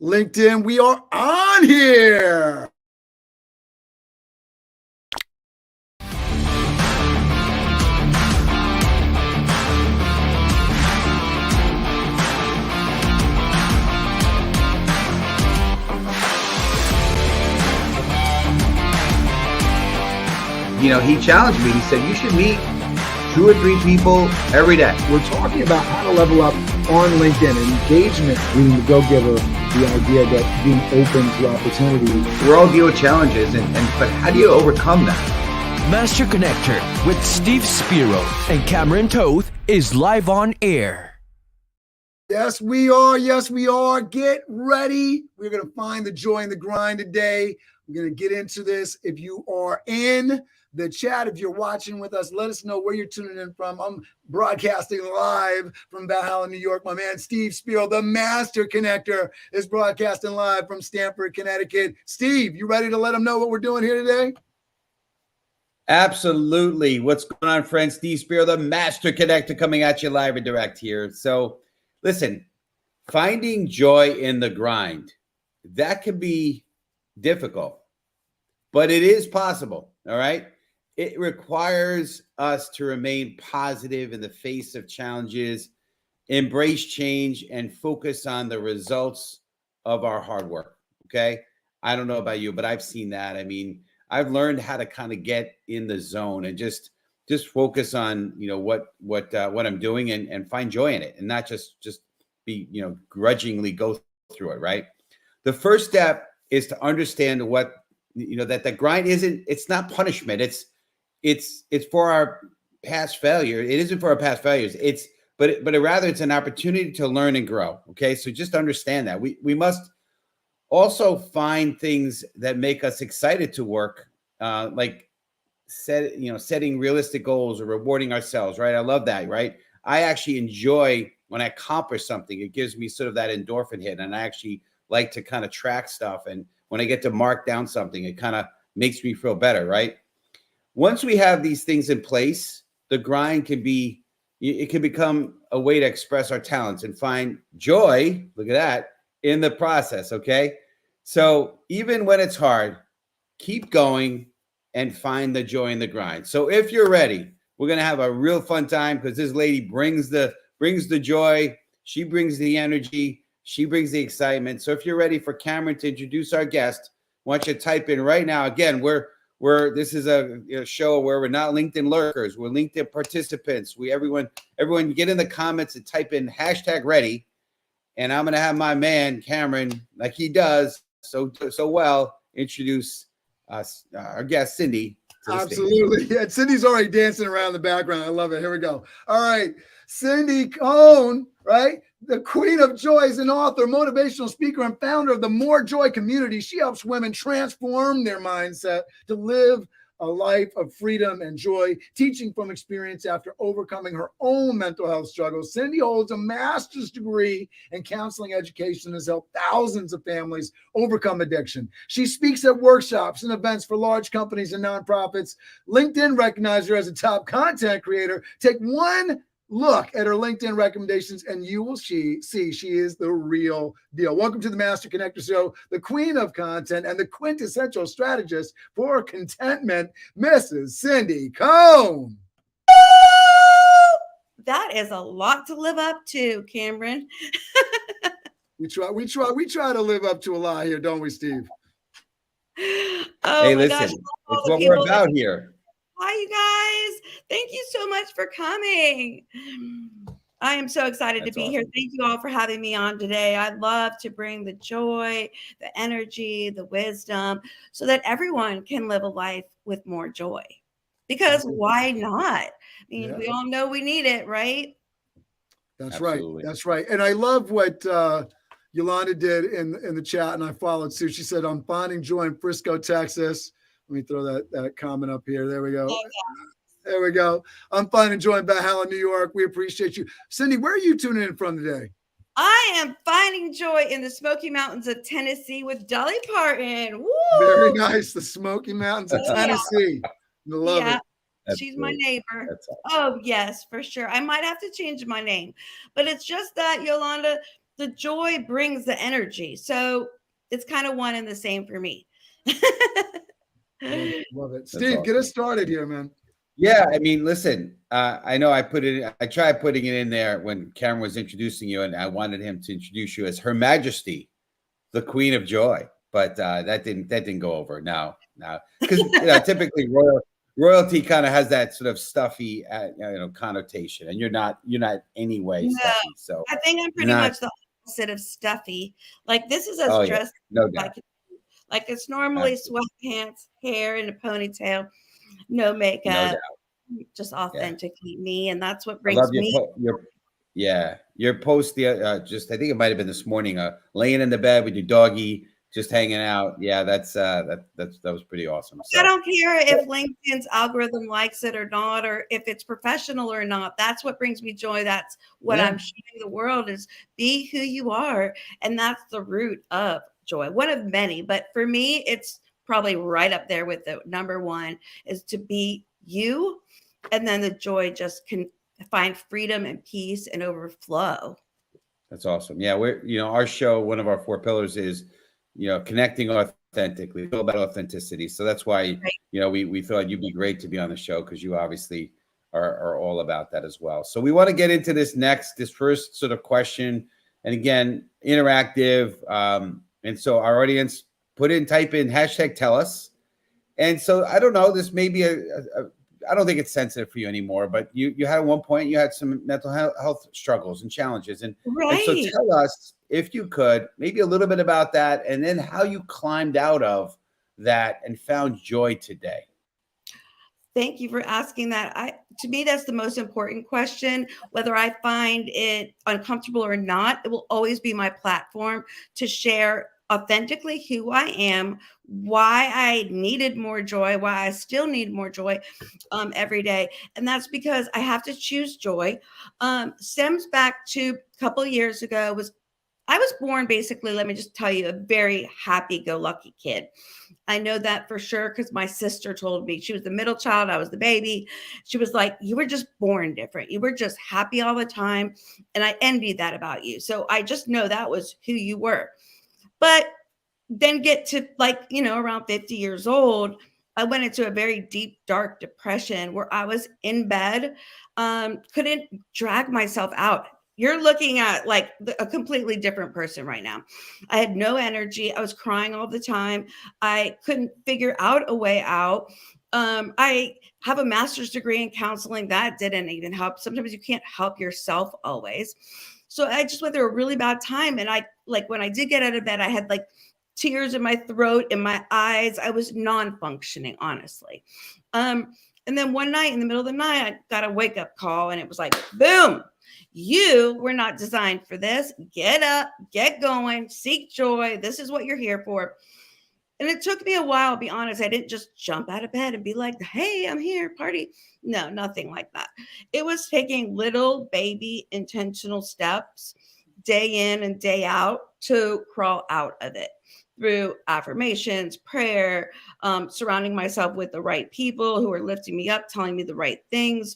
LinkedIn, we are on here. You know, he challenged me. He said, you should meet 2 or 3 people every day. We're talking about how to level up on LinkedIn and engagement, leading the go-giver, the idea that being open to opportunity. We all deal with challenges, but how do you overcome that? Master Connector with Steve Spiro and Cameron Toth is live on air. Yes, we are. Yes, we are. Get ready. We're going to find the joy in the grind today. We're going to get into this. If you are in the chat, if you're watching with us, let us know where you're tuning in from. I'm broadcasting live from Valhalla, New York. My man, Steve Spiro, the Master Connector, is broadcasting live from Stamford, Connecticut. Steve, you ready to let them know what we're doing here today? Absolutely. What's going on, friends? Steve Spiro, the Master Connector, coming at you live and direct here. So listen, finding joy in the grind, that can be difficult, but it is possible. All right. It requires us to remain positive in the face of challenges, embrace change, and focus on the results of our hard work. Okay. I don't know about you, but I've seen that. I mean, I've learned how to kind of get in the zone and just focus on, you know, what I'm doing and find joy in it, and not just be, you know, grudgingly go through it. Right. The first step is to understand what, you know, that the grind it's not punishment. It's for our past failure. It isn't for our past failures. But rather it's an opportunity to learn and grow. Okay. So just understand that we must also find things that make us excited to work, like setting realistic goals or rewarding ourselves. Right. I love that. Right. I actually enjoy when I accomplish something. It gives me sort of that endorphin hit, and I actually like to kind of track stuff. And when I get to mark down something, it kind of makes me feel better. Right. Once we have these things in place, the grind can become a way to express our talents and find joy. Look at that in the process. Okay. So even when it's hard, keep going and find the joy in the grind. So if you're ready, we're going to have a real fun time, because this lady brings the joy. She brings the energy. She brings the excitement. So if you're ready for Cameron to introduce our guest, I want you to type in right now. Again, this is a show where we're not LinkedIn lurkers. We're LinkedIn participants. Everyone get in the comments and type in #ready. And I'm going to have my man, Cameron, like he does so well, introduce us, our guest, Cindi. Absolutely. Yeah, Cindy's already dancing around in the background. I love it. Here we go. All right. Cindi Cohn, right? The queen of joy, is an author, motivational speaker, and founder of the More Joy community. She helps women transform their mindset to live a life of freedom and joy, teaching from experience after overcoming her own mental health struggles. Cindi holds a master's degree in counseling education and has helped thousands of families overcome addiction. She speaks at workshops and events for large companies and nonprofits. LinkedIn recognized her as a top content creator. Take one look at her LinkedIn recommendations and you will see she is the real deal. Welcome to the Master Connector Show, the queen of content and the quintessential strategist for contentment, Mrs. Cindi Cohn. That is a lot to live up to, Cameron. We try to live up to a lot here, don't we, Steve? Oh, hey, listen, it's what we're about here. Hi, you guys. Thank you so much for coming. I am so excited to be here. Thank you all for having me on today. I love to bring the joy, the energy, the wisdom, so that everyone can live a life with more joy. Because why not? I mean, we all know we need it, right? That's Absolutely. Right. That's right. And I love what Yolanda did in the chat, and I followed suit. She said, I'm finding joy in Frisco, Texas. Let me throw that comment up here. There we go. There we go. I'm finding joy in Valhalla, New York. We appreciate you. Cindi, where are you tuning in from today? I am finding joy in the Smoky Mountains of Tennessee with Dolly Parton. Woo! Very nice. The Smoky Mountains of Tennessee. I love it. She's my neighbor. Oh, yes, for sure. I might have to change my name. But it's just that, Yolanda, the joy brings the energy. So it's kind of one and the same for me. Love it. Love it. That's Steve, awesome. get us started here, man. Yeah, I mean, listen, I know I tried putting it in there when Cameron was introducing you, and I wanted him to introduce you as Her Majesty, the Queen of Joy, but that didn't go over. No, because typically royalty kind of has that sort of stuffy, connotation, and you're not anyway stuffy. So I think I'm pretty much the opposite of stuffy. Like this is as dressed no as I doubt. can do. Like it's normally sweatpants, hair in a ponytail, no makeup, No doubt. just authentically me, and that's what I brings love me. Your post just I think it might have been this morning, laying in the bed with your doggy, just hanging out. Yeah, that was pretty awesome. So I don't care if LinkedIn's algorithm likes it or not, or if it's professional or not. That's what brings me joy. That's what I'm showing the world is be who you are. And that's the root of joy. One of many, but for me, it's probably right up there with the number one is to be you. And then the joy just can find freedom and peace and overflow. That's awesome. Yeah, we're our show, one of our 4 pillars is connecting authentically, all about authenticity. So that's why we thought you'd be great to be on the show, because you obviously are all about that as well. So we want to get into this first sort of question, and again, interactive. And so our audience type in hashtag tell us. And so I don't know, this may be I don't think it's sensitive for you anymore, but you had at one point, you had some mental health struggles and challenges. And so tell us, if you could, maybe a little bit about that, and then how you climbed out of that and found joy today. Thank you for asking that. To me, that's the most important question. Whether I find it uncomfortable or not, it will always be my platform to share authentically who I am, why I needed more joy, why I still need more joy every day. And that's because I have to choose joy. Stems back to a couple of years ago. I was born basically, let me just tell you, a very happy-go-lucky kid. I know that for sure because my sister told me. She was the middle child. I was the baby. She was like, you were just born different. You were just happy all the time. And I envied that about you. So I just know that was who you were. But then get to around 50 years old, I went into a very deep, dark depression where I was in bed, couldn't drag myself out. You're looking at like a completely different person right now. I had no energy. I was crying all the time. I couldn't figure out a way out. I have a master's degree in counseling. That didn't even help. Sometimes you can't help yourself always. So I just went through a really bad time. And when I did get out of bed, I had tears in my throat, in my eyes. I was non-functioning, honestly. And then one night in the middle of the night, I got a wake-up call and it was like, boom, you were not designed for this. Get up, get going, seek joy. This is what you're here for. And it took me a while, I'll be honest. I didn't just jump out of bed and be like, hey, I'm here, party. No, nothing like that. It was taking little baby intentional steps day in and day out to crawl out of it through affirmations, prayer, surrounding myself with the right people who are lifting me up, telling me the right things,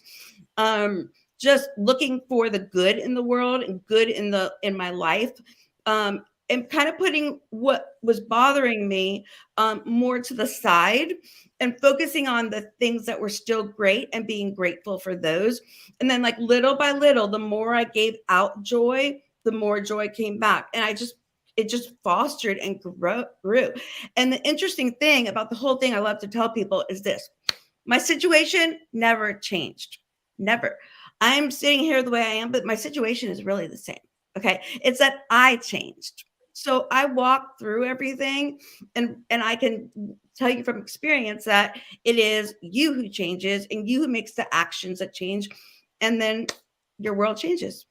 just looking for the good in the world and good in my life, and kind of putting what was bothering me more to the side and focusing on the things that were still great and being grateful for those. And then little by little, the more I gave out joy, the more joy came back. And it just fostered and grew. And the interesting thing about the whole thing I love to tell people is this: my situation never changed. Never. I'm sitting here the way I am, but my situation is really the same. Okay. It's that I changed. So I walked through everything, and I can tell you from experience that it is you who changes and you who makes the actions that change. And then your world changes.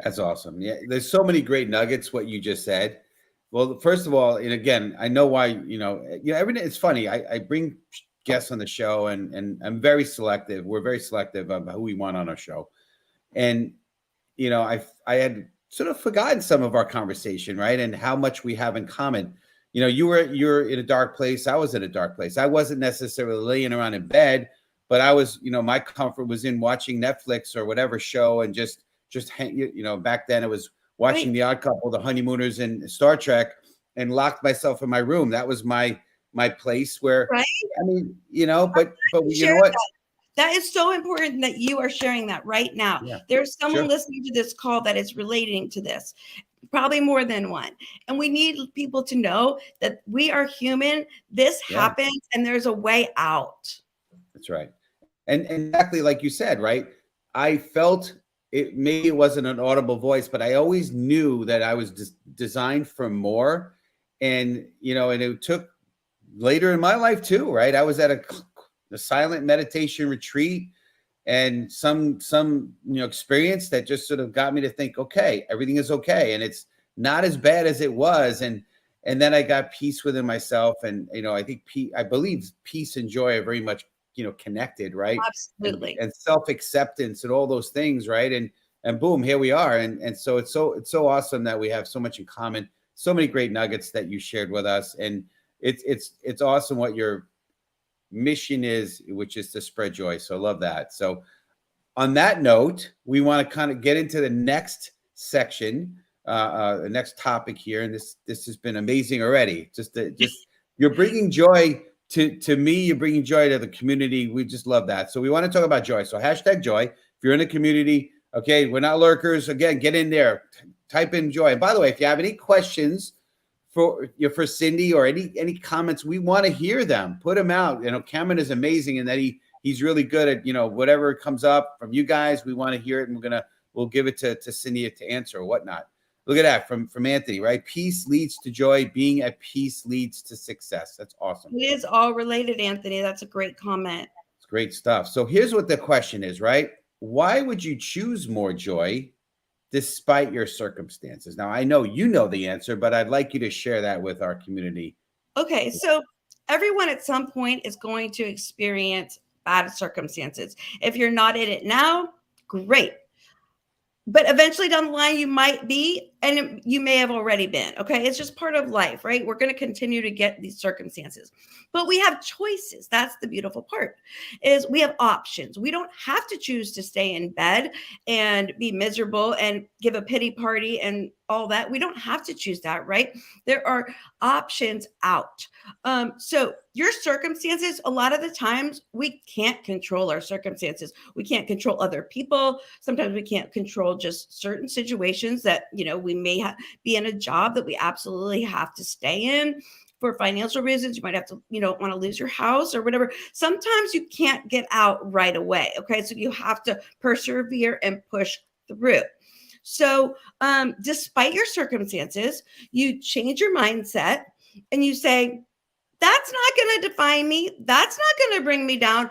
That's awesome. Yeah, there's so many great nuggets, what you just said. Well, first of all, and again, I know why, everything. It's funny. I bring guests on the show, and I'm very selective. We're very selective about who we want on our show. And, I had sort of forgotten some of our conversation, right? And how much we have in common. You're in a dark place. I was in a dark place. I wasn't necessarily laying around in bed, but I was, my comfort was in watching Netflix or whatever show and just hang, back then it was watching The Odd Couple, The Honeymooners, and Star Trek, and locked myself in my room. That was my place where, right? I mean, but you Share know what? That is so important that you are sharing that right now. Yeah, There's someone sure. listening to this call that is relating to this, probably more than one. And we need people to know that we are human. This happens and there's a way out. That's right. And exactly like you said, right? I felt it, maybe it wasn't an audible voice, but I always knew that I was designed for more. And, and it took later in my life too, right? I was at a silent meditation retreat and some experience that just sort of got me to think, okay, everything is okay, and it's not as bad as it was. And then I got peace within myself, and I think I believe peace and joy are very much connected, right? Absolutely. And self-acceptance and all those things, right? And boom, here we are. And so it's so awesome that we have so much in common, so many great nuggets that you shared with us, and it's awesome what your mission is, which is to spread joy. So I love that. So on that note, we want to kind of get into the next section, the next topic here. And this has been amazing already. Just you're bringing joy to me. You're bringing joy to the community. We just love that. So we want to talk about joy. So #joy. If you're in the community, okay, we're not lurkers. Again, get in there, type in joy. And by the way, if you have any questions for Cindi or any comments, we want to hear them. Put them out. Cameron is amazing in that he's really good at whatever comes up from you guys. We want to hear it, and we'll give it to Cindi to answer or whatnot. Look at that from Anthony, right? Peace leads to joy. Being at peace leads to success. That's awesome. It is all related, Anthony. That's a great comment. It's great stuff. So here's what the question is, right? Why would you choose more joy despite your circumstances? Now, I know you know the answer, but I'd like you to share that with our community. Okay, so everyone at some point is going to experience bad circumstances. If you're not in it now, great. But eventually down the line, you might be, and you may have already been. Okay, it's just part of life, right? We're going to continue to get these circumstances, but we have choices. That's the beautiful part, is we have options. We don't have to choose to stay in bed and be miserable and give a pity party and all that. We don't have to choose that, right? There are options out. So your circumstances, a lot of the times we can't control our circumstances. We can't control other people. Sometimes we can't control just certain situations that, we may be in a job that we absolutely have to stay in for financial reasons. You might have to, want to lose your house or whatever. Sometimes you can't get out right away. Okay. So you have to persevere and push through. So despite your circumstances, you change your mindset and you say, that's not going to define me. That's not going to bring me down.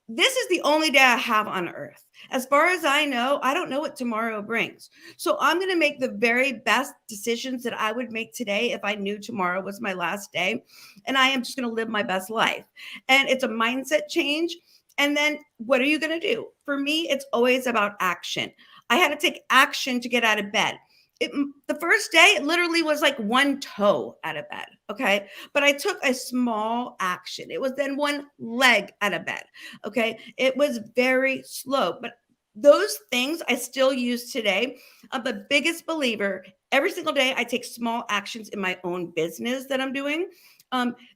This is the only day I have on earth. As far as I know, I don't know what tomorrow brings. So I'm going to make the very best decisions that I would make today if I knew tomorrow was my last day. And I am just going to live my best life. And it's a mindset change. And then what are you going to do? For me, it's always about action. I had to take action to get out of bed. The first day, it literally was like one toe out of bed. Okay. But I took a small action. It was then one leg out of bed. Okay. It was very slow, but those things I still use today. I'm the biggest believer. Every single day, I take small actions in my own business that I'm doing.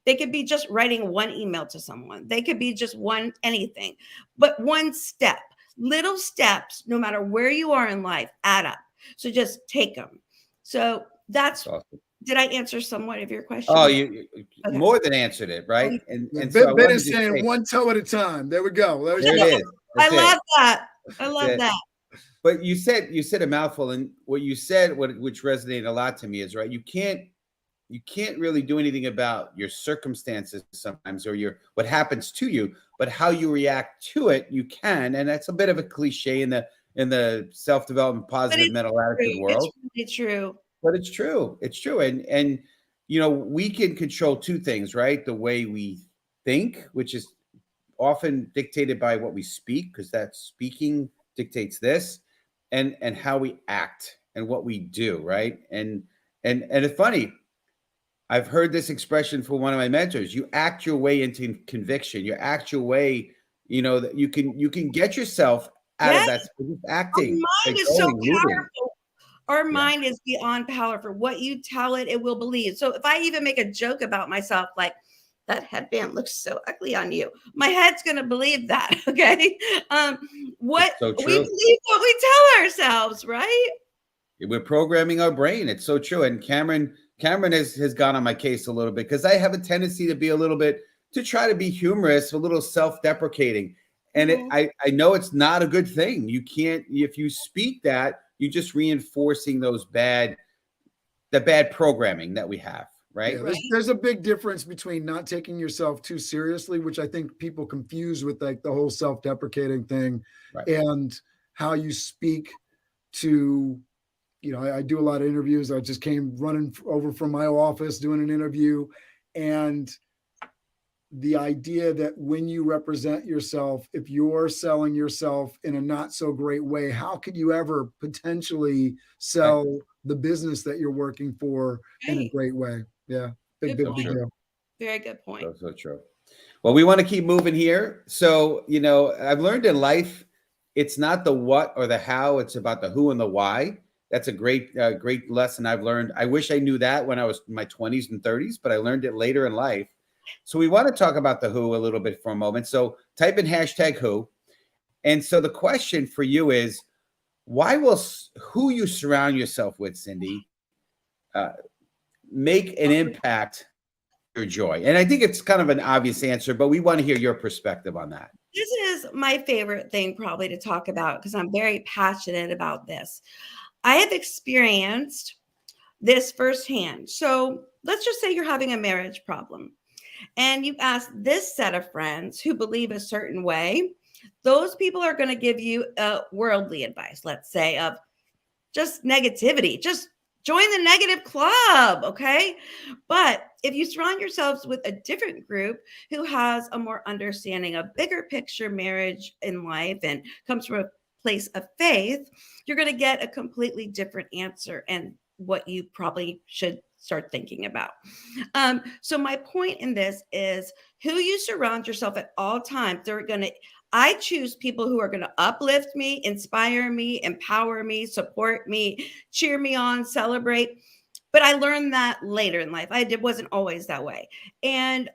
They could be just writing one email to someone. They could be just anything, but one step, little steps, no matter where you are in life, add up. So just take them. So that's awesome. Did I answer somewhat of your question? Oh, you more than answered it, right? And so Ben is saying one toe at a time. There we go. There it is. I love that. I love that. But you said a mouthful, and what you said, which resonated a lot to me, is right. You can't really do anything about your circumstances sometimes, or what happens to you, but how you react to it, you can. And that's a bit of a cliche in the self-development, positive mental attitude world. It's really true. But it's true. It's true. And we can control two things, right? The way we think, which is often dictated by what we speak, because that speaking dictates this, and how we act and what we do, right? And it's funny. I've heard this expression from one of my mentors. You act your way into conviction. You act your way, that you can get yourself out of that acting. Our mind is so powerful. Our mind is beyond powerful. What you tell it, it will believe. So if I even make a joke about myself, like, that headband looks so ugly on you, my head's going to believe that. Okay. What so we true. believe, what we tell ourselves, right? We're programming our brain. It's so true. And Cameron has gone on my case a little bit because I have a tendency to be a little bit, to try to be humorous, a little self-deprecating. And I know it's not a good thing. You can't, if you speak that, you're just reinforcing the bad programming that we have, right? Yeah, there's a big difference between not taking yourself too seriously, which I think people confuse with like the whole self-deprecating thing, and how you speak to, you know, I do a lot of interviews. I just came running over from my office doing an interview, and the idea that when you represent yourself, if you're selling yourself in a not so great way, how could you ever potentially sell the business that you're working for in a great way? Yeah. Big deal. Very good point. So true. Well, we want to keep moving here. So, you know, I've learned in life, it's not the what or the how, it's about the who and the why. That's a great lesson I've learned. I wish I knew that when I was in my 20s and 30s, but I learned it later in life. So we want to talk about the who a little bit for a moment. So type in #who. And so the question for you is, why will who you surround yourself with, Cindi, make an impact on your joy? And I think it's kind of an obvious answer, but we want to hear your perspective on that. This is my favorite thing probably to talk about because I'm very passionate about this. I have experienced this firsthand. So let's just say you're having a marriage problem and you ask this set of friends who believe a certain way. Those people are going to give you worldly advice, let's say, of just negativity. Just join the negative club, okay? But if you surround yourselves with a different group who has a more understanding of bigger picture marriage in life and comes from a place of faith, you're going to get a completely different answer and what you probably should start thinking about. So my point in this is who you surround yourself at all times. I choose people who are going to uplift me, inspire me, empower me, support me, cheer me on, celebrate. But I learned that later in life. It wasn't always that way. And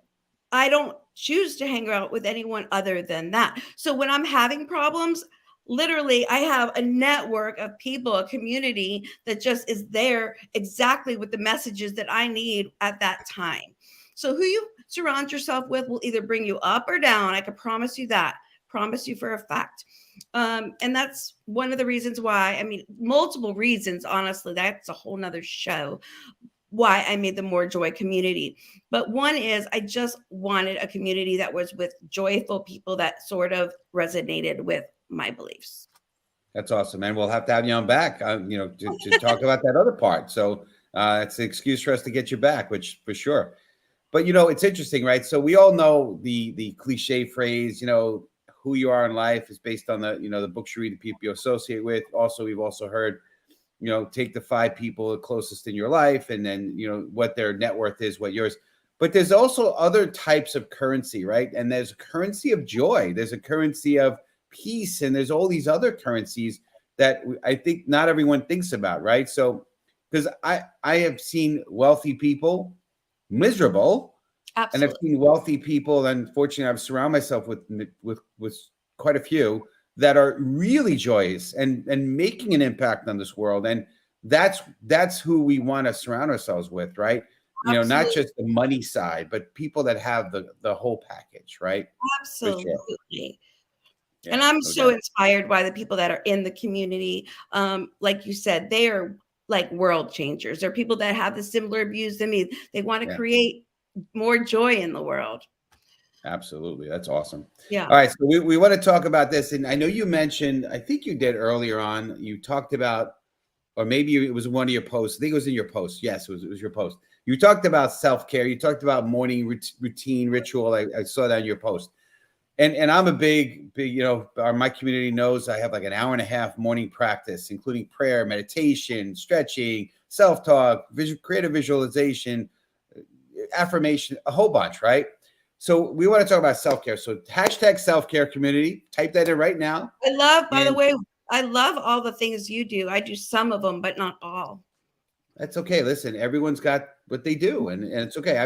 I don't choose to hang out with anyone other than that. So when I'm having problems, literally, I have a network of people, a community that just is there exactly with the messages that I need at that time. So who you surround yourself with will either bring you up or down. I can promise you that. Promise you for a fact. And that's one of the reasons why, multiple reasons, honestly, that's a whole nother show, why I made the More Joy community. But one is I just wanted a community that was with joyful people that sort of resonated with my beliefs. That's awesome. And we'll have to have you on back, to talk about that other part. So it's an excuse for us to get you back, which for sure. But, it's interesting, right? So we all know the cliche phrase, who you are in life is based on the books you read, the people you associate with. Also, we've also heard, take the 5 people closest in your life and then, what their net worth is, what yours. But there's also other types of currency, right? And there's a currency of joy. There's a currency of peace. And there's all these other currencies that I think not everyone thinks about, right? So, because I have seen wealthy people miserable. Absolutely. And I've seen wealthy people, and fortunately, I've surrounded myself with quite a few that are really joyous and making an impact on this world. And that's who we want to surround ourselves with, right? Absolutely. Not just the money side, but people that have the whole package, right? Absolutely. Sure. Yeah, and I'm so inspired by the people that are in the community. Like you said, they are like world changers. They're people that have the similar views than me. They want to create more joy in the world. Absolutely. That's awesome. Yeah. All right. So we want to talk about this. And I know you mentioned, I think you did earlier on, you talked about, or maybe it was one of your posts. I think it was in your post. Yes, it was your post. You talked about self-care. You talked about morning routine ritual. I saw that in your post. And I'm a big, my community knows I have like an hour and a half morning practice, including prayer, meditation, stretching, self-talk, creative visualization, affirmation, a whole bunch, right? So we want to talk about self-care. So #self-care community, type that in right now. By the way, I love all the things you do. I do some of them, but not all. That's okay. Listen, everyone's got what they do, and it's okay.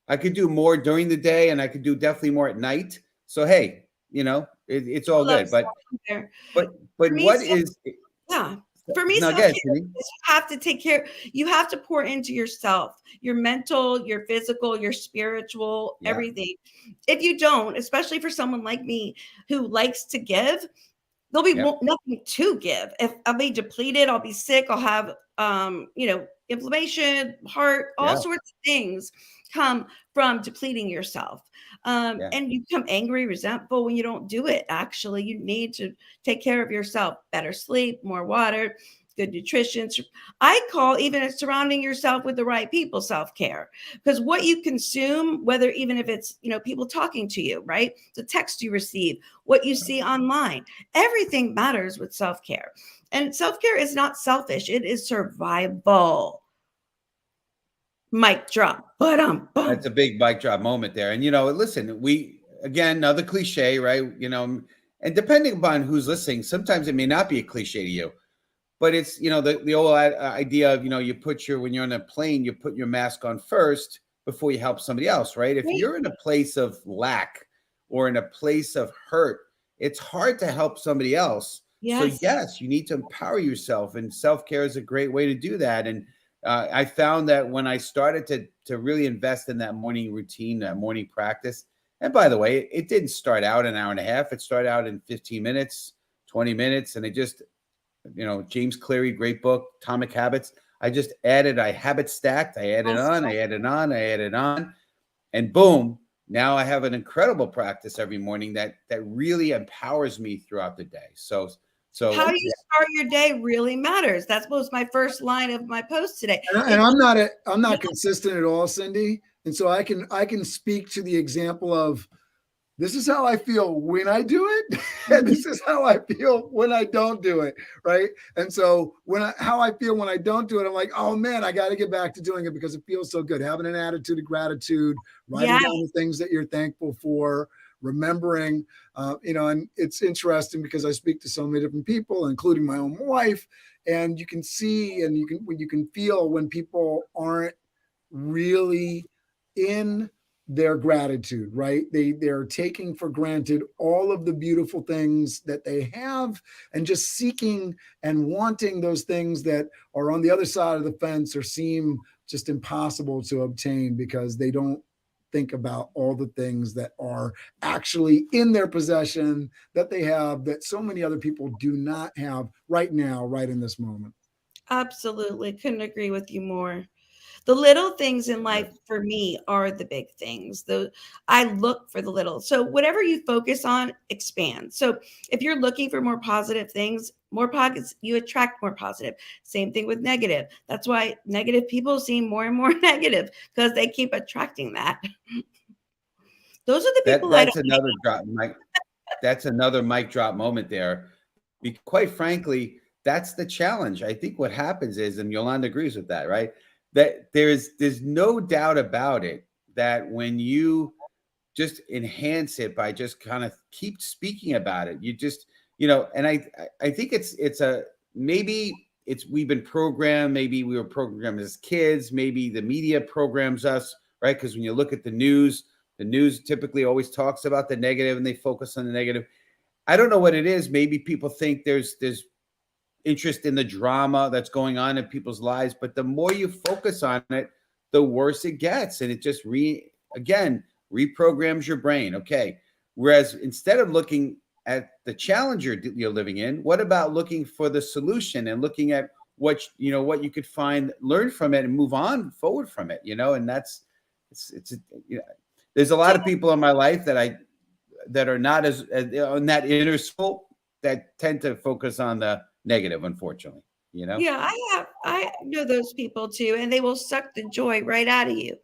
I could do more during the day, and I could do definitely more at night. So hey, it's all good. But For me, what is? Yeah. For me, No, self-care again, is you have to take care. You have to pour into yourself, your mental, your physical, your spiritual, Yeah. everything. If you don't, especially for someone like me who likes to give, there'll be nothing to give. If I'll be depleted, I'll be sick, I'll have inflammation, heart, all sorts of things come from depleting yourself. And you become angry, resentful when you don't do it. Actually, you need to take care of yourself. Better sleep, more water, good nutrition. I call even surrounding yourself with the right people self-care, because what you consume, whether even if it's people talking to you, right, the text you receive, what you see online, everything matters with self-care. And self-care is not selfish, it is survival. Mic drop. That's a big mic drop moment there. And listen, again, another cliche, right? And depending upon who's listening, sometimes it may not be a cliche to you. But it's, the old idea of, when you're on a plane, you put your mask on first before you help somebody else, right? If you're in a place of lack or in a place of hurt, it's hard to help somebody else. Yes. So yes, you need to empower yourself, and self-care is a great way to do that. And I found that when I started to really invest in that morning routine, that morning practice, and by the way, it didn't start out an hour and a half. It started out in 15 minutes, 20 minutes, and it just, James Cleary, great book, Atomic Habits. I habit stacked. I added on, and boom, now I have an incredible practice every morning that really empowers me throughout the day. So how you start your day really matters. That was my first line of my post today. And I'm not consistent at all, Cindi. And so I can speak to the example of, this is how I feel when I do it, and this is how I feel when I don't do it, right? And so how I feel when I don't do it, I'm like, oh man, I got to get back to doing it because it feels so good. Having an attitude of gratitude, writing down the things that you're thankful for, remembering, and it's interesting because I speak to so many different people, including my own wife, and you can see and you can feel when people aren't really in their gratitude, right? They're taking for granted all of the beautiful things that they have and just seeking and wanting those things that are on the other side of the fence or seem just impossible to obtain because they don't think about all the things that are actually in their possession that they have that so many other people do not have right now, right in this moment. Absolutely. Couldn't agree with you more. The little things in life for me are the big things. I look for the little. So whatever you focus on expands. So if you're looking for more positive things, more pockets, you attract more positive. Same thing with negative. That's why negative people seem more and more negative, because they keep attracting that. Those are the people that's another drop, Mike. That's another mic drop moment there. Quite frankly, that's the challenge. I think what happens is, and Yolanda agrees with that, right? That there's no doubt about it that when you just enhance it by just kind of keep speaking about it, you just, and I think we've been programmed, maybe we were programmed as kids, maybe the media programs us, right? Because when you look at the news typically always talks about the negative and they focus on the negative. I don't know what it is. Maybe people think there's interest in the drama that's going on in people's lives, but the more you focus on it, the worse it gets, and it just reprograms your brain. Okay, whereas instead of looking at the challenge you're living in, what about looking for the solution and looking at what you could find, learn from it, and move on forward from it? And that's there's a lot of people in my life that are not as on that inner soul that tend to focus on the negative, unfortunately. Yeah, I know those people too, and they will suck the joy right out of you.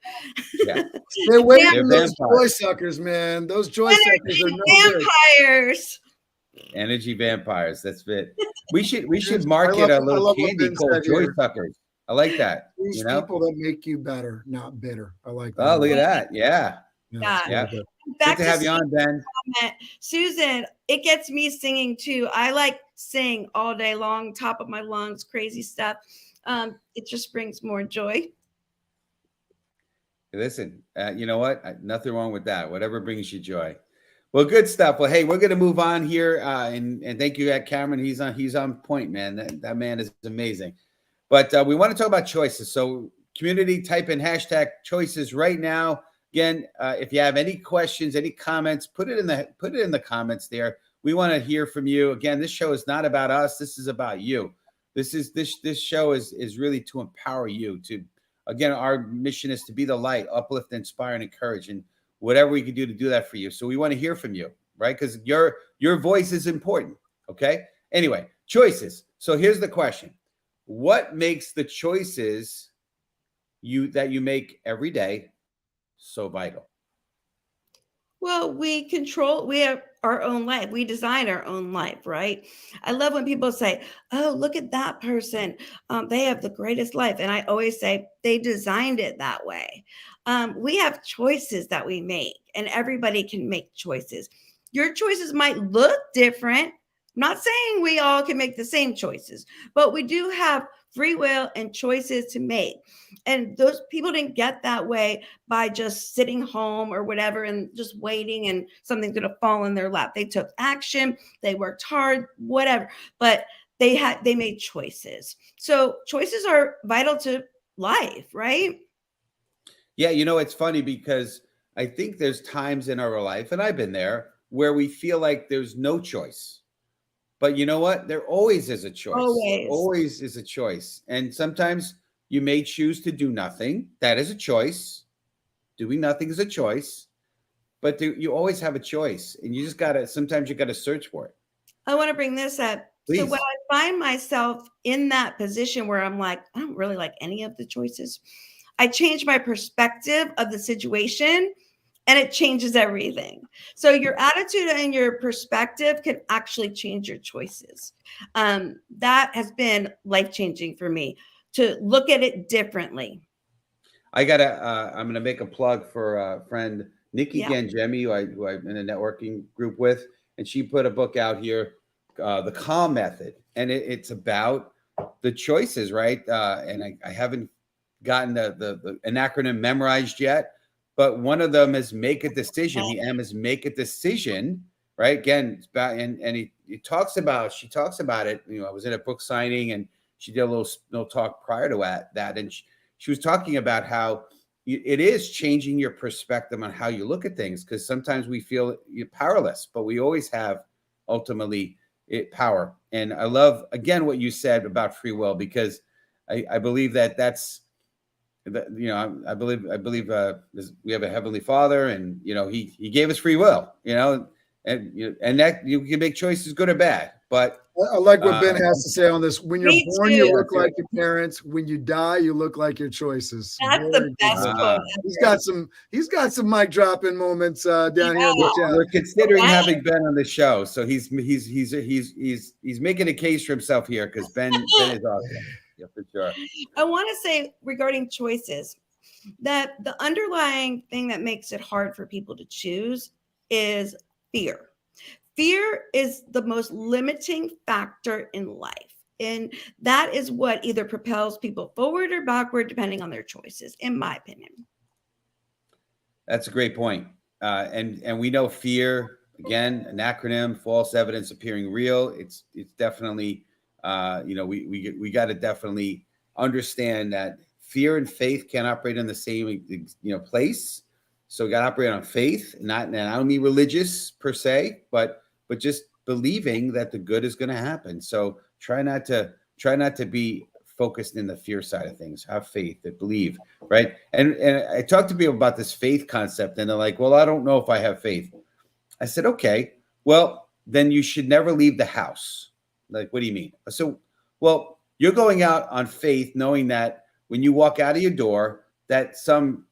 Yeah, they're waiting. Those joy suckers, man. Those joy suckers are no vampires. Energy vampires. That's it. We should market a little candy called joy suckers. I like that. These people that make you better, not bitter. I like that. Oh, look at that. Yeah. Yeah. Yeah. Good. Good to have you on, Ben. Susan, it gets me singing too. I like sing all day long, top of my lungs, crazy stuff. It just brings more joy. Listen, you know what? Nothing wrong with that. Whatever brings you joy. Well, good stuff. Well, hey, we're going to move on here, and thank you, Cameron. He's on point, man. That man is amazing. But we want to talk about choices. So, community, type in hashtag choices right now. Again, if you have any questions, any comments, put it in the comments there. We want to hear from you. Again, this show is not about us. This is about you. This show is really to empower you to. Again, our mission is to be the light, uplift, inspire, and encourage, and whatever we can do to do that for you. So we want to hear from you, right? Because your voice is important. Okay. Anyway, choices. So here's the question: what makes the choices that you make every day so vital? Well, we have our own life. We design our own life, right? I love when people say, oh, look at that person. They have the greatest life. And I always say they designed it that way. We have choices that we make, and everybody can make choices. Your choices might look different. I'm not saying we all can make the same choices, but we do have free will and choices to make. And those people didn't get that way by just sitting home or whatever and just waiting and something's going to fall in their lap. They took action, they worked hard, whatever, but they made choices. So choices are vital to life, right? Yeah, it's funny because I think there's times in our life, and I've been there, where we feel like there's no choice. But you know what? There always is a choice. Always is a choice. And sometimes you may choose to do nothing. That is a choice. Doing nothing is a choice. But you always have a choice. And you just sometimes you got to search for it. I want to bring this up. Please. So when I find myself in that position where I'm like, I don't really like any of the choices, I change my perspective of the situation. And it changes everything. So your attitude and your perspective can actually change your choices. That has been life-changing for me to look at it differently. I'm going to make a plug for a friend, Nikki Gangemi, who I'm in a networking group with. And she put a book out here, The Calm Method. And it's about the choices, right? And I haven't gotten an acronym memorized yet. But one of them is make a decision. The M is make a decision, right? Again, it's about, and she talks about it. I was in a book signing, and she did a little talk prior to that, and she was talking about how it is changing your perspective on how you look at things, because sometimes we feel powerless, but we always have ultimately power. And I love again what you said about free will, because I believe that's. I believe we have a Heavenly Father, and He gave us free will. And that you can make choices, good or bad. But I like what Ben has to say on this. When you're born, too. you look like your parents. When you die, you look like your choices. That's the best quote. He's got some mic dropping moments down here in the chat. We're considering having Ben on the show, so he's making a case for himself here, because Ben is awesome. Yeah, for sure. I want to say regarding choices that the underlying thing that makes it hard for people to choose is fear. Fear is the most limiting factor in life. And that is what either propels people forward or backward, depending on their choices, in my opinion. That's a great point. And we know fear, again, an acronym, false evidence appearing real. It's definitely we got to definitely understand that fear and faith can't operate in the same place. So we got to operate on faith, and I don't mean religious per se, but just believing that the good is going to happen. So try not to be focused in the fear side of things. Have faith, that believe, right? And I talk to people about this faith concept, and they're like, "Well, I don't know if I have faith." I said, "Okay, well, then you should never leave the house." Like, what do you mean? So, well, you're going out on faith, knowing that when you walk out of your door, that some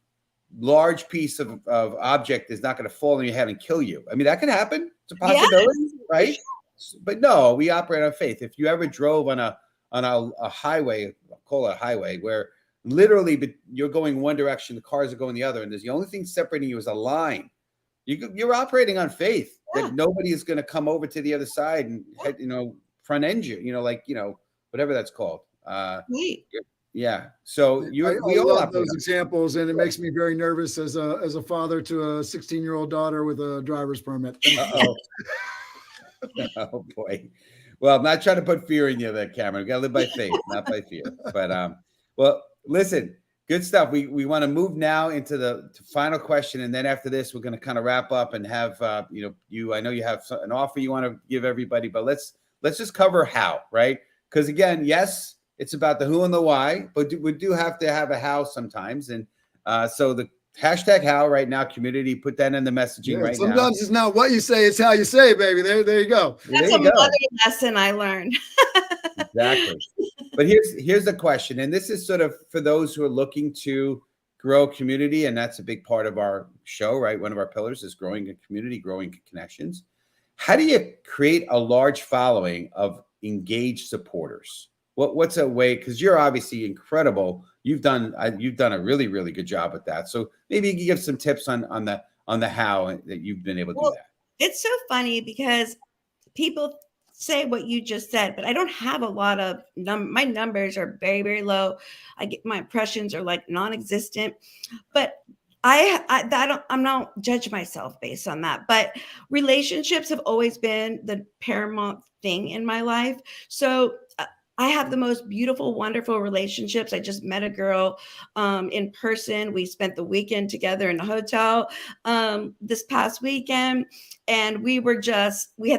large piece of object is not going to fall on your head and kill you. I mean, that could happen. It's a possibility, right? But no, we operate on faith. If you ever drove on a highway, I'll call it a highway, where literally, but you're going one direction, the cars are going the other, and there's the only thing separating you is a line. You're operating on faith that nobody is going to come over to the other side and front end you, whatever that's called. Right. Yeah. So I love those examples, and it makes me very nervous as a father to a 16-year-old daughter with a driver's permit. Uh-oh. Oh boy. Well, I'm not trying to put fear in you there, Cameron. We got to live by faith, not by fear. But well, listen, good stuff. We want to move now into the final question, and then after this, we're going to kind of wrap up and have I know you have an offer you want to give everybody, but let's just cover how, right? Because again, yes, it's about the who and the why, but we do have to have a how sometimes, and so the hashtag how right now, community, put that in the messaging right now. Sometimes it's not what you say, it's how you say it, baby. There you go. That's a mother lesson I learned. Exactly. But here's the question, and this is sort of for those who are looking to grow community, and that's a big part of our show, right? One of our pillars is growing a community, growing connections. How do you create a large following of engaged supporters? What's a way? Because you're obviously incredible. You've done a really, really good job with that. So maybe you can give some tips on the how that you've been able to do that. It's so funny because people say what you just said, but I don't have a lot of my numbers are very, very low. My impressions are like non-existent, but I'm not judge myself based on that. But relationships have always been the paramount thing in my life. So I have the most beautiful, wonderful relationships. I just met a girl in person. We spent the weekend together in a hotel this past weekend, and we had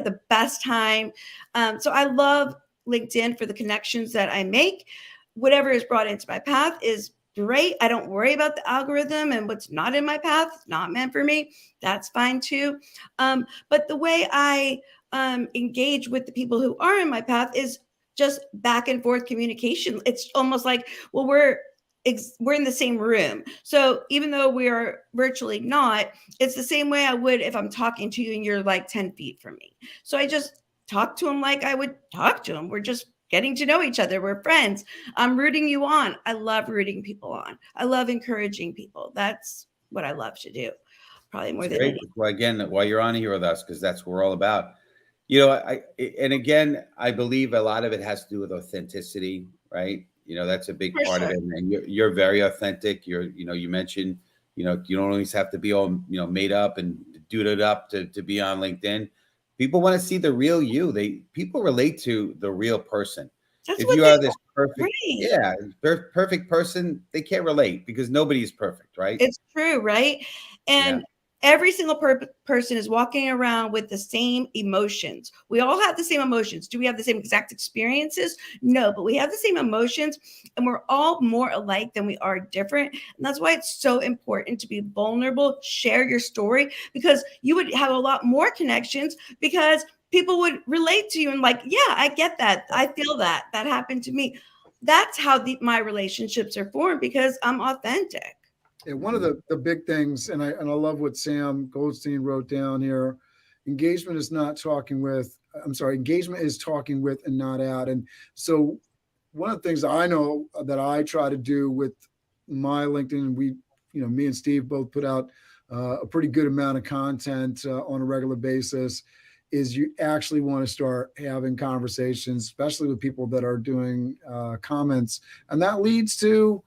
the best time. So I love LinkedIn for the connections that I make. Whatever is brought into my path is great. I don't worry about the algorithm and what's not in my path, not meant for me. That's fine too. But the way I engage with the people who are in my path is just back and forth communication. It's almost like, well, we're in the same room. So even though we are virtually not, it's the same way I would if I'm talking to you and you're like 10 feet from me. So I just talk to him like I would talk to him. We're just getting to know each other. We're friends. I'm rooting you on. I love rooting people on. I love encouraging people. That's what I love to do. Probably more than anything. Well, again, while you're on here with us, because that's what we're all about. I believe a lot of it has to do with authenticity, right? That's a big part of it. And you're very authentic. You mentioned, you don't always have to be all, made up and duded up to be on LinkedIn. People want to see the real you. People relate to the real person. If you are this perfect person, they can't relate because nobody's perfect, right? It's true, right? And every single person is walking around with the same emotions. We all have the same emotions. Do we have the same exact experiences? No, but we have the same emotions, and we're all more alike than we are different. And that's why it's so important to be vulnerable, share your story, because you would have a lot more connections because people would relate to you and like, yeah, I get that. I feel that. That happened to me. That's how my relationships are formed because I'm authentic. And one of the big things, and I love what Sam Goldstein wrote down here, engagement is talking with and not at. And so one of the things I know that I try to do with my LinkedIn, me and Steve both put out a pretty good amount of content on a regular basis, is you actually want to start having conversations, especially with people that are doing comments. And that leads to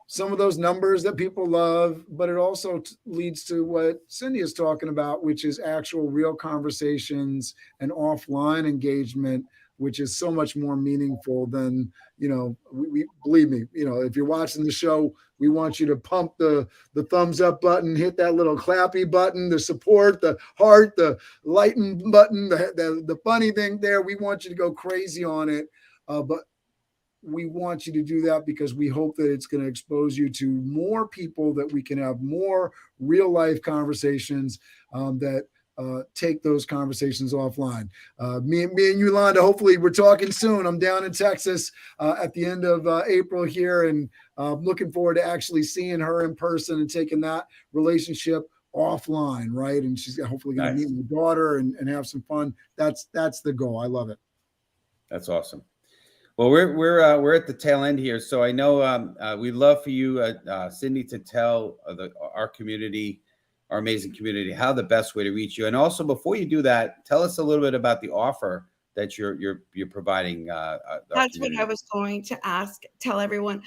some of those numbers that people love, but it also leads to what Cindi is talking about, which is actual real conversations and offline engagement, which is so much more meaningful than, we believe me, if you're watching the show, we want you to pump the thumbs up button, hit that little clappy button, the support, the heart, the lighten button, the funny thing there. We want you to go crazy on it. But we want you to do that because we hope that it's going to expose you to more people, that we can have more real life conversations that take those conversations offline. Me and Yolanda, hopefully we're talking soon. I'm down in Texas at the end of April here, and looking forward to actually seeing her in person and taking that relationship offline, right? And she's hopefully going to meet my daughter and have some fun. That's the goal. I love it. That's awesome. Well, we're at the tail end here, so I know we'd love for you, Cindi, to tell our community, our amazing community, how the best way to reach you. And also, before you do that, tell us a little bit about the offer that you're providing. That's what I was going to tell everyone.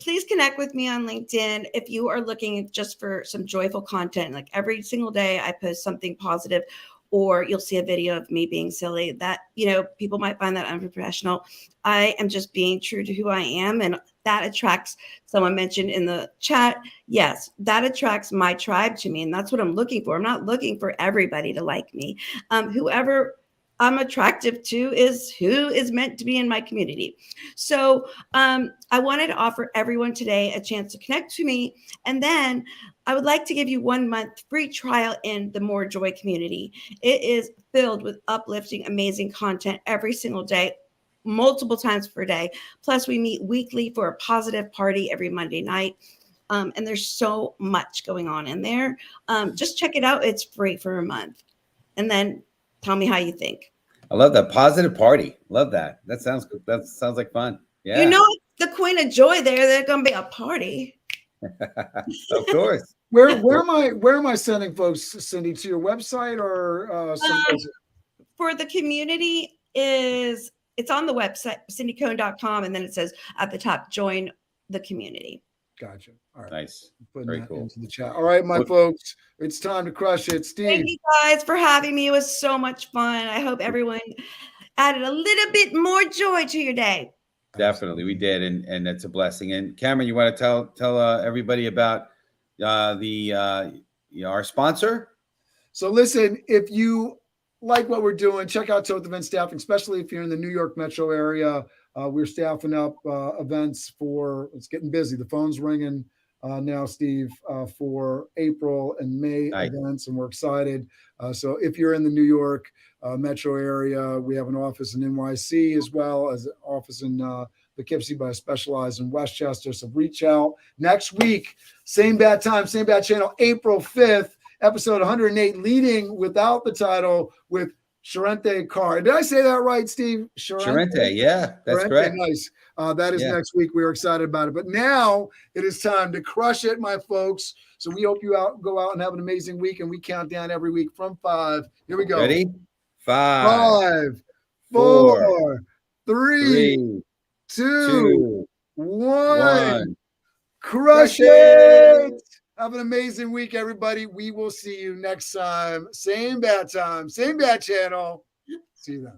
Please connect with me on LinkedIn if you are looking just for some joyful content. Like every single day, I post something positive, or you'll see a video of me being silly. That, people might find that unprofessional. I am just being true to who I am, and that attracts. Someone mentioned in the chat, yes, that attracts my tribe to me, and that's what I'm looking for. I'm not looking for everybody to like me. Whoever I'm attractive to is who is meant to be in my community. So I wanted to offer everyone today a chance to connect to me. And then I would like to give you 1 month free trial in the More Joy community. It is filled with uplifting, amazing content every single day, multiple times per day. Plus, we meet weekly for a positive party every Monday night. And there's so much going on in there. Just check it out. It's free for a month. And then tell me how you think. I love that positive party. Love that. That sounds good. That sounds like fun. Yeah. The Queen of Joy there. There's going to be a party. Of course. Where am I sending folks, Cindi, to your website or for the community it's on the website, cindicohn.com, and then it says at the top, join the community. Gotcha. All right. Nice. Putting Very that cool. into the chat. All right, my folks, it's time to crush it. Steve. Thank you guys for having me. It was so much fun. I hope everyone added a little bit more joy to your day. Definitely, we did, and it's a blessing. And Cameron, you want to tell everybody about our sponsor? So listen, if you like what we're doing, check out Toth Event Staffing, especially if you're in the New York metro area. We're staffing up events it's getting busy. The phone's ringing now, Steve, for April and May events, and we're excited. So if you're in the New York metro area, we have an office in NYC as well as an office in Poughkeepsie, but I specialize in Westchester. So reach out next week, same bad time, same bad channel, April 5th, episode 108, leading without the title with Sharente Carr. Did I say that right, Steve? Sharente, yeah, that's correct. Nice. That is next week. We're excited about it. But now it is time to crush it, my folks. So we hope you go out and have an amazing week, and we count down every week from 5. Here we go. Ready? 5, 4, 3, 2, 1. Crush it. Have an amazing week, everybody. We will see you next time. Same bad channel. See you then.